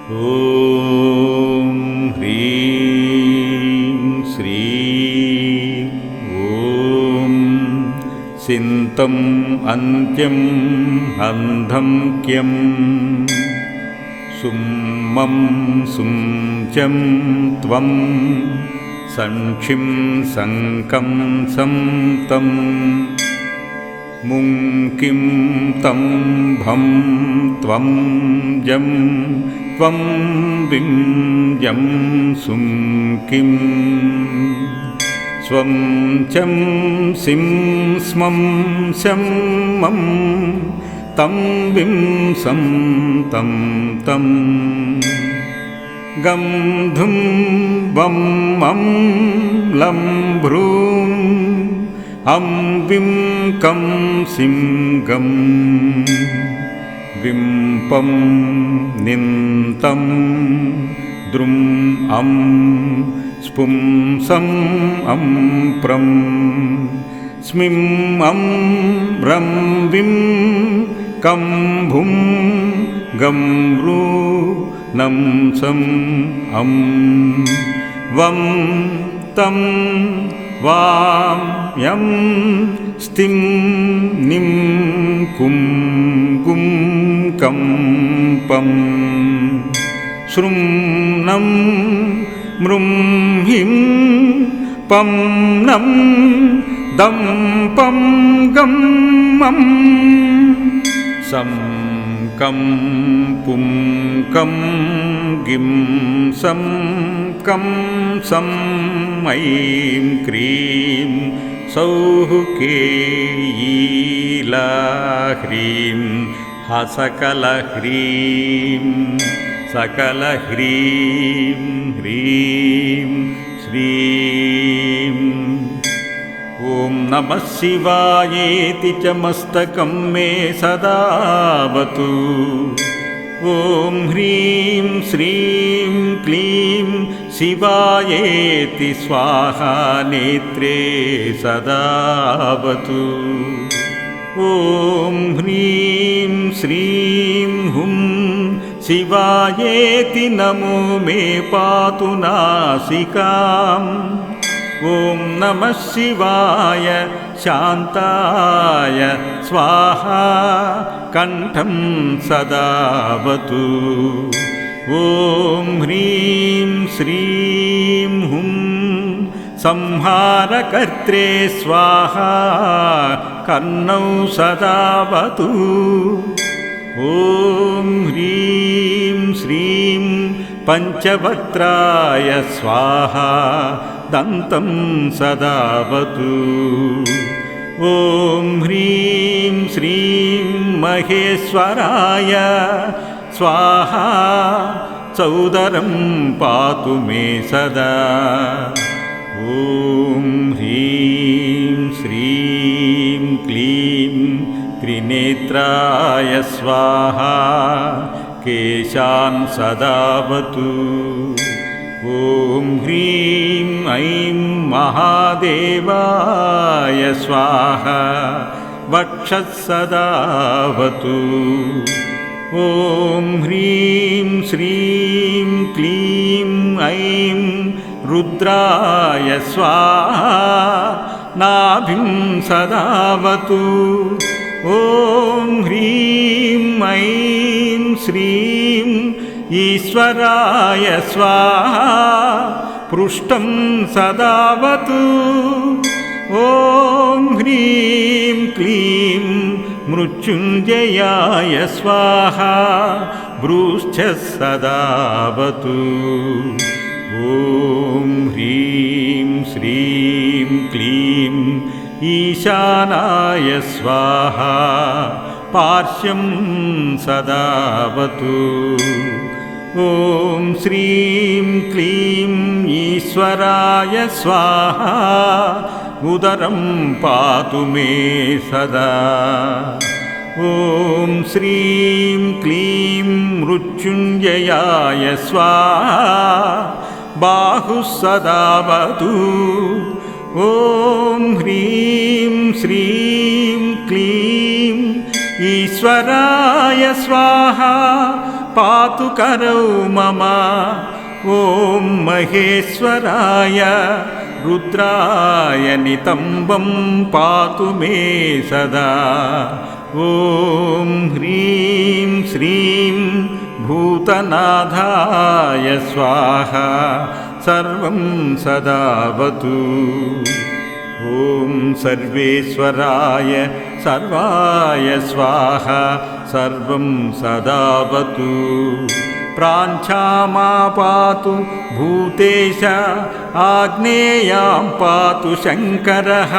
ॐ ह्रीं श्रीं ॐ सिन्तम् अन्त्यं अन्धं क्यं सुम्मं सुञ्चं त्वं संक्षिं संकं संतं मुङ्किं तं भं त्वं जं त्वं विं जं सुङ्किं स्वं चं सिं स्मं शं मं तं विं सं तं तं गं धुं वं मं लं भ्रूं अं विं कं सिं गं विं पं निन्तं द्रुं अं स्पुं सं अं प्रं स्मिं अं रं विं कं भुं गं रू नं सं अं वं तं वां यं स्तिं निं कुं गुं कं पं श्रुं नं मृं हिं पं नं दं पं गं मं सं कं पुं कं गिं सं कं सं ऐं क्रीं सौः केयीलाह्रीं हसकलह्रीं सकलह्रीं ह्रीं श्रीं ॐ नमः शिवायेति च मस्तकं मे सदावतु ॐ ह्रीं श्रीं क्लीं शिवायेति स्वाहा नेत्रे सदावतु ॐ ह्रीं श्रीं हुं शिवायेति नमो मे पातु नासिकाम् ॐ नमः शिवाय शान्ताय स्वाहा कण्ठं सदावतु ॐ ह्रीं श्रीं हुं संहारकर्त्रे स्वाहा कर्णौ सदावतु ॐ ह्रीं श्रीं पञ्चवक्त्राय स्वाहा दन्तं सदावतु ॐ ह्रीं श्रीं महेश्वराय स्वाहा चौदरं पातु मे सदा ॐ ह्रीं श्रीं क्लीं त्रिनेत्राय स्वाहा केशान् सदावतु ॐ ह्रीं ऐं महादेवाय स्वाहा वक्षः सदावतु ॐ ह्रीं श्रीं क्लीं ऐं रुद्राय स्वाहा नाभिं सदावतु ॐ ह्रीं ऐं श्रीं ईश्वराय स्वाहा पृष्ठं सदावतु ॐ ह्रीं क्लीं मृत्युञ्जयाय स्वाहा भ्रूश्च सदावतु ॐ ह्रीं श्रीं क्लीं ईशानाय स्वाहा पार्श्वं सदावतु ॐ श्रीं क्लीं ईश्वराय स्वाहा उदरं पातु मे सदा ॐ श्रीं क्लीं मृत्युञ्जयाय स्वाहा बाहुः सदावतु ॐ ह्रीं श्रीं क्लीं ईश्वराय स्वाहा पातु करौ मम ॐ महेश्वराय रुद्राय नितम्बं पातु मे सदा ॐ ह्रीं श्रीं भूतनाथाय स्वाहा सर्वं सदावतु ॐ सर्वेश्वराय सर्वाय स्वाहा सर्वं सदावतु प्राञ्चामा पातु भूतेश आग्नेयां पातु शङ्करः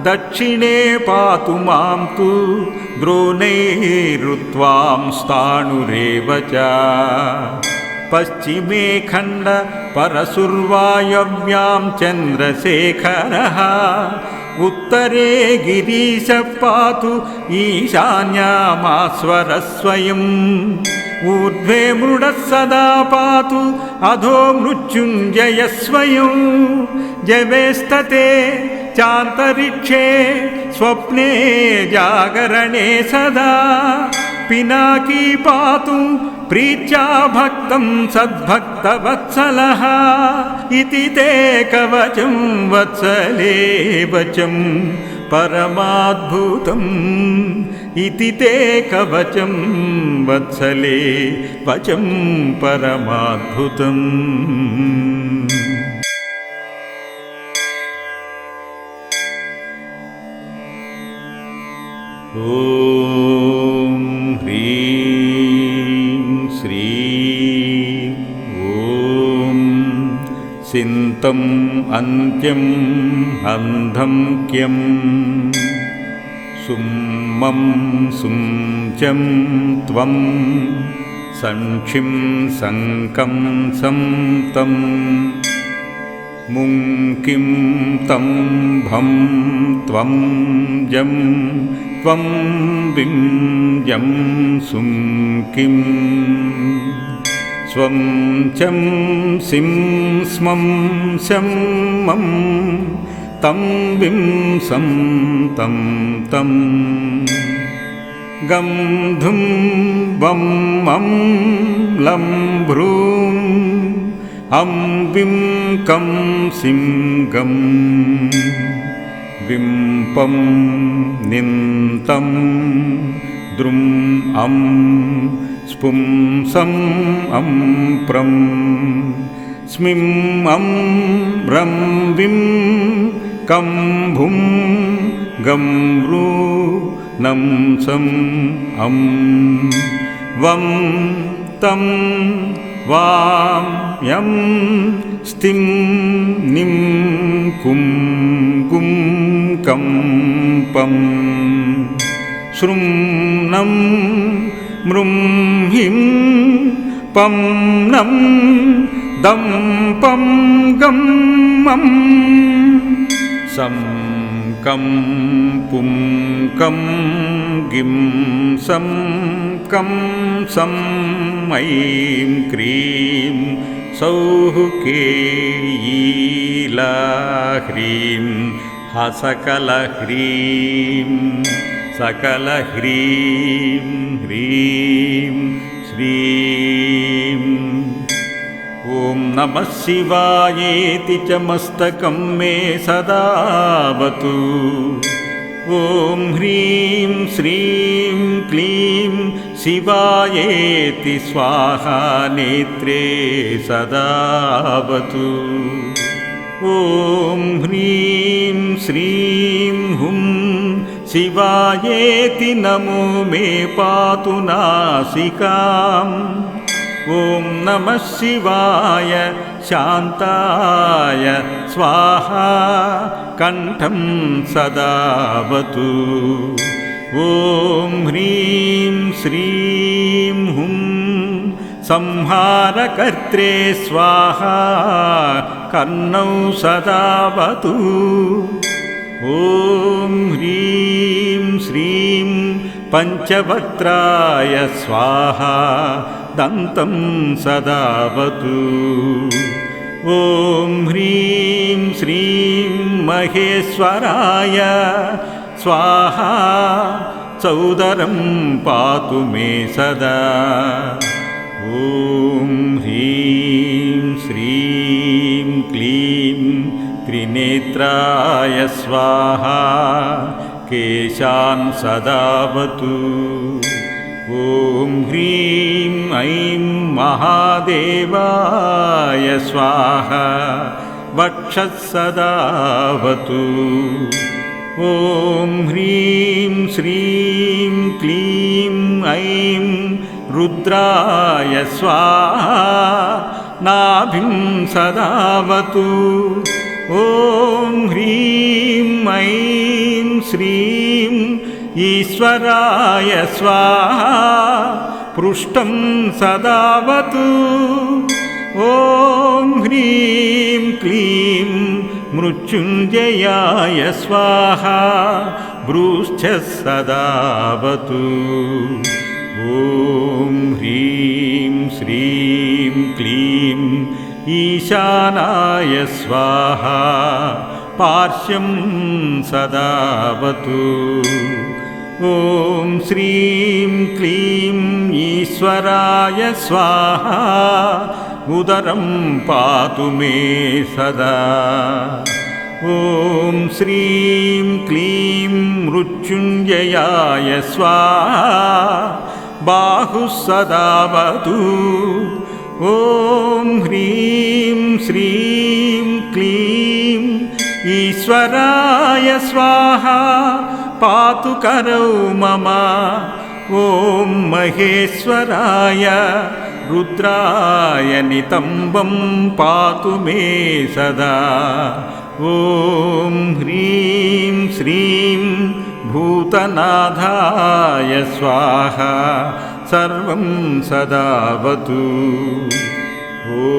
दक्षिणे पातु मां तु द्रोणैरुत्वां स्थाणुरेव च पश्चिमे खण्ड परशुर्वायव्यां चन्द्रशेखरः उत्तरे गिरीशः पातु ईशान्यामास्वरस्वयम् ऊर्ध्वे मृडः सदा पातु अधो मृत्युञ्जयः स्वयं जवेस्तते चान्तरिक्षे स्वप्ने जागरणे सदा पिनाकी पातु प्रीत्या भक्तं सद्भक्तवत्सलः इति ते कवचं वत्सले वचं परमाद्भुतम् इति ते कवचं वत्सले वचं परमाद्भुतम् ॐ ह्रीं श्रीं ॐ सिन्तम् अन्त्यम् अन्धं क्यं सुम्मं सुञ्चं त्वं संक्षिं सङ्कं संतं मुङ्किं तं भं त्वं जं त्वं बिं जं सुङ्किं स्वं चं सिं स्मं शं मं तं बिं सं तं तं गं धुं वं मं लं भ्रूं अं विं कं सिं गं विं पं निन्तं द्रुं अं स्पुं सं अं प्रं स्मिं अं रं विं कं भुं गं रू नं सं अं वं तं वां यं स्तिं निं कुं गुं कं पं श्रुं नं मृं हिं पं नं दं पं गं मं सं कं पुं कं गिं सं कं सं ऐं क्रीं सौः केयीला ह्रीं हसकलह्रीं सकलह्रीं ह्रीं श्रीं ॐ नमः शिवायेति च मस्तकं मे सदावतु ॐ ह्रीं श्रीं क्लीं शिवायेति स्वाहा नेत्रे सदावतु ॐ ह्रीं श्रीं हुं शिवायेति नमो मे पातु नासिकाम् ॐ नमः शिवाय शान्ताय स्वाहा कण्ठं सदावतु ॐ ह्रीं श्रीं हुं संहारकर्त्रे स्वाहा कर्णौ सदावतु ॐ ह्रीं श्रीं पञ्चवक्त्राय स्वाहा दन्तं सदावतु ॐ ह्रीं श्रीं महेश्वराय स्वाहा चौदरं पातु मे सदा ॐ ह्रीं श्रीं क्लीं त्रिनेत्राय स्वाहा केशान् सदावतु। ॐ ह्रीं ऐं महादेवाय स्वाहा वक्षः सदावतु। ॐ ह्रीं श्रीं क्लीं ऐं रुद्राय स्वाहा नाभिं सदावतु। ॐ ह्रीं ऐं श्रीं ईश्वराय स्वाहा पृष्ठं सदावतु। ॐ ह्रीं क्लीं मृत्युञ्जयाय स्वाहा भ्रूश्च सदावतु। ॐ ह्रीं श्रीं क्लीं ईशानाय स्वाहा पार्श्वं सदावतु। ॐ श्रीं क्लीं ईश्वराय स्वाहा उदरं पातु मे सदा। ॐ श्रीं क्लीं मृत्युञ्जयाय स्वाहा बाहुः सदावतु। ॐ ह्रीं श्रीं क्लीं ईश्वराय स्वाहा पातु करौ मम। ॐ महेश्वराय रुद्राय नितम्बं पातु मे सदा। ॐ ह्रीं श्रीं भूतनाथाय स्वाहा सर्वं सदावतु। ॐ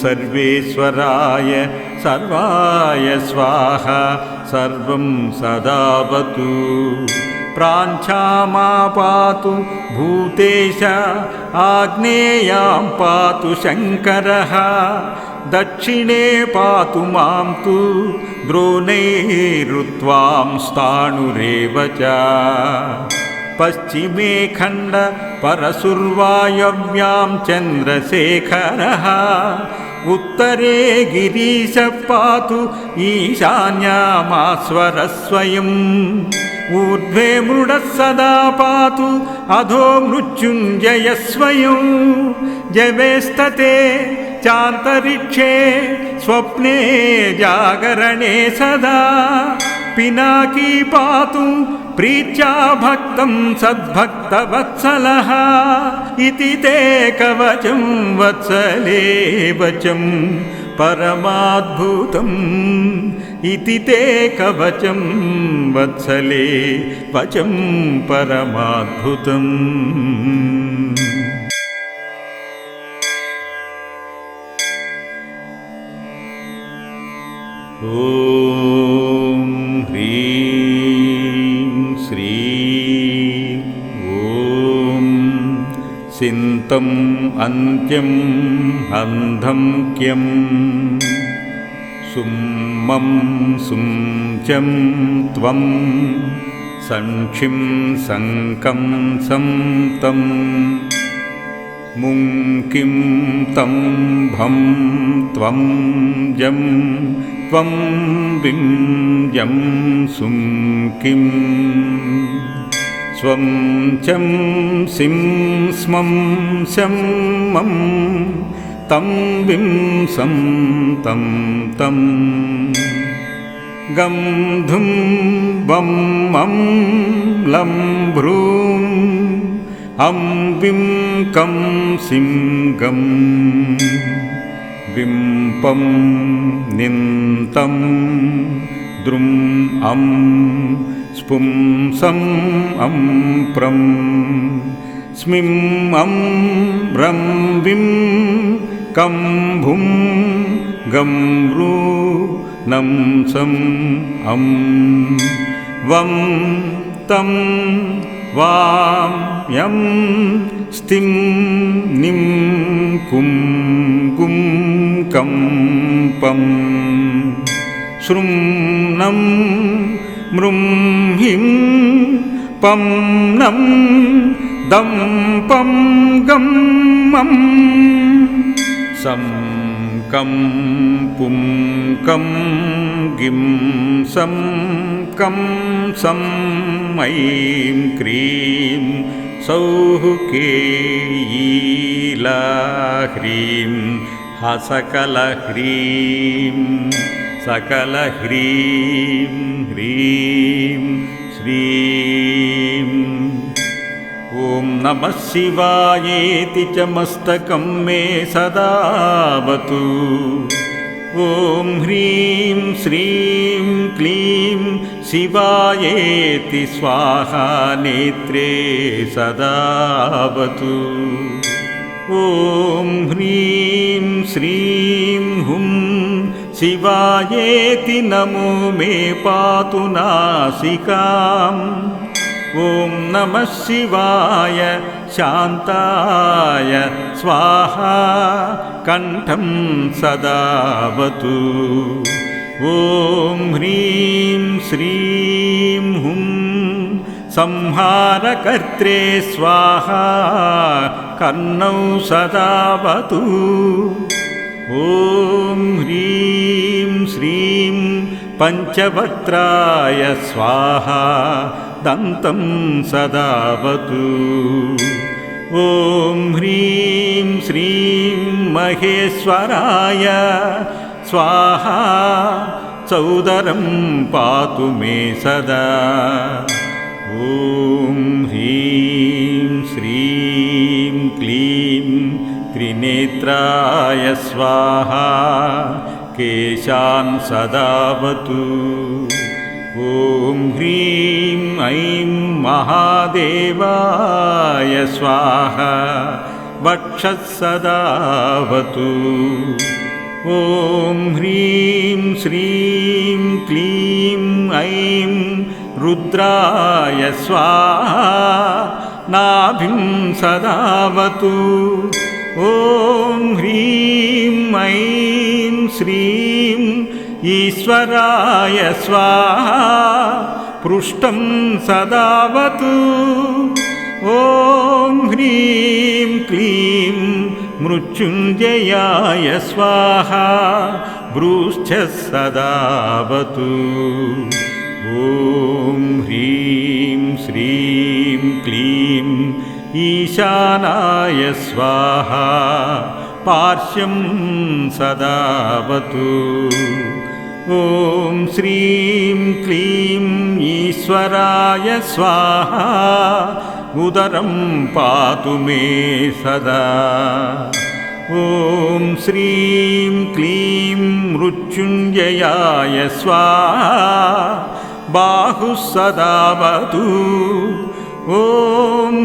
सर्वेश्वराय सर्वाय स्वाहा सर्वं सदावतु। प्राञ्चामा पातु भूतेश आग्नेयां पातु शङ्करः दक्षिणे पातु मां तु द्रोणैरुत्वां स्थाणुरेव च। पश्चिमे खण्ड परशुर्वायव्यां चन्द्रशेखरः उत्तरे गिरीशः पातु ईशान्यामास्वरः स्वयम्। ऊर्ध्वे मृडः सदा पातु अधो मृत्युञ्जयः स्वयं। जवेस्तते चान्तरिक्षे स्वप्ने जागरणे सदा। पिनाकी पातु प्रीत्या भक्तं सद्भक्तवत्सलः इति ते कवचं वत्सले वचं परमाद्भुतम्। इति ते कवचं वत्सले वचं परमाद्भुतम्। ॐ ह्रीं श्रीं ॐ सिन्तम् अन्त्यम् अन्धं क्यं सुम्मं सुञ्चं त्वं संक्षिं सङ्कं संतं मुङ्किं तं भं त्वं जं त्वं बिं जं सुङ्किं स्वं चं सिं स्मं शं मं तं बिं सं तं तं गं धुं वं मं लं भ्रूं अं विं कं सिं गं विं पं निन्तं द्रुं अं स्पुं सं अं प्रं स्मिं अं रं विं कं भुं गं रू नं सं अं वं तं वां यं स्तिं निं कुं गुं कं पं श्रुं नं मृं हिं पं नं दं पं गं मम सं कं पुं कं गिं सं कं सं ऐं क्रीं सौः केयीला ह्रीं हसकलह्रीं सकलह्रीं ह्रीं श्रीं। ॐ नमः शिवायेति च मस्तकं मे सदावतु। ॐ ह्रीं श्रीं क्लीं शिवायेति स्वाहा नेत्रे सदावतु। ॐ ह्रीं श्रीं हुं शिवायेति नमो मे पातु नासिकाम्। ॐ नमः शिवाय शान्ताय स्वाहा कण्ठं सदावतु। ॐ ह्रीं श्रीं हुं संहारकर्त्रे स्वाहा कर्णौ सदावतु। ॐ ह्रीं श्रीं पञ्चवक्त्राय स्वाहा दन्तं सदावतु। ॐ ह्रीं श्रीं महेश्वराय स्वाहा चौदरं पातु मे सदा। ॐ ह्रीं श्रीं क्लीं त्रिनेत्राय स्वाहा केशान् सदावतु। ॐ ह्रीं ऐं महादेवाय स्वाहा वक्षः सदावतु। ॐ ह्रीं श्रीं क्लीं ऐं रुद्राय स्वाहा नाभिं सदावतु। ॐ ह्रीं ऐं श्रीं ईश्वराय स्वाहा पृष्ठं सदावतु। ॐ ह्रीं क्लीं मृत्युञ्जयाय स्वाहा भ्रूश्च सदावतु। ॐ ह्रीं श्रीं क्लीं ईशानाय स्वाहा पार्श्वं सदावतु। ॐ श्रीं क्लीं ईश्वराय स्वाहा उदरं पातु मे सदा। ॐ श्रीं क्लीं मृत्युञ्जयाय स्वाहा बाहुः सदावतु। ॐ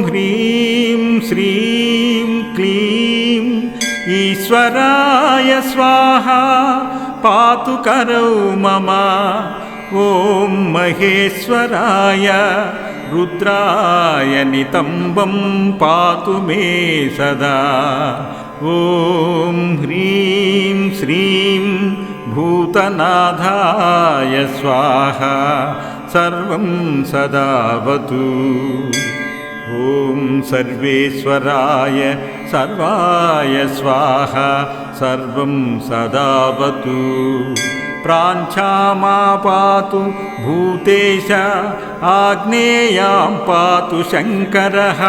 ह्रीं श्रीं क्लीं ईश्वराय स्वाहा पातु करौ मम। ॐ महेश्वराय रुद्राय नितम्बं पातु मे सदा। ॐ ह्रीं श्रीं भूतनाथाय स्वाहा सर्वं सदावतु। ॐ सर्वेश्वराय सर्वाय स्वाहा सर्वं सदावतु। प्राञ्चामा पातु भूतेश आग्नेयां पातु शङ्करः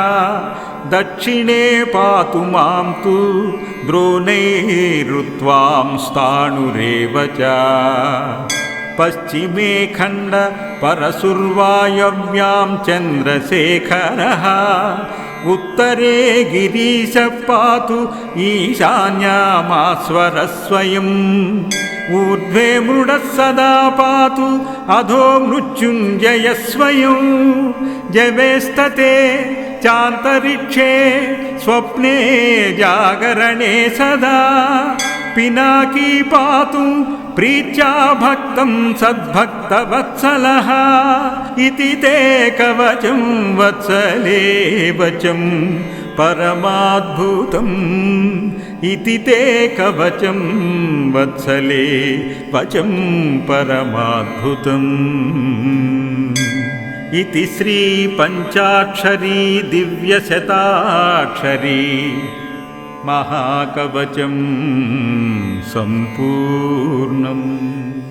दक्षिणे पातु मां तु द्रोणैरुत्वां स्थाणुरेव च। पश्चिमे खण्ड परशुर्वायव्यां चन्द्रशेखरः उत्तरे गिरीशः पातु ईशान्यामास्वरस्वयम्। ऊर्ध्वे मृडः सदा पातु अधो मृत्युञ्जयः स्वयं। जवेस्तते चान्तरिक्षे स्वप्ने जागरणे सदा। पिनाकी पातु प्रीत्या भक्तं सद्भक्तवत्सलः। इति ते कवचं वत्सले वचं परमाद्भुतम्। इति ते कवचं वत्सले वचं परमाद्भुतम्। इति श्री पंचाक्षरी दिव्यशताक्षरी महाकवचं सम्पूर्णम्।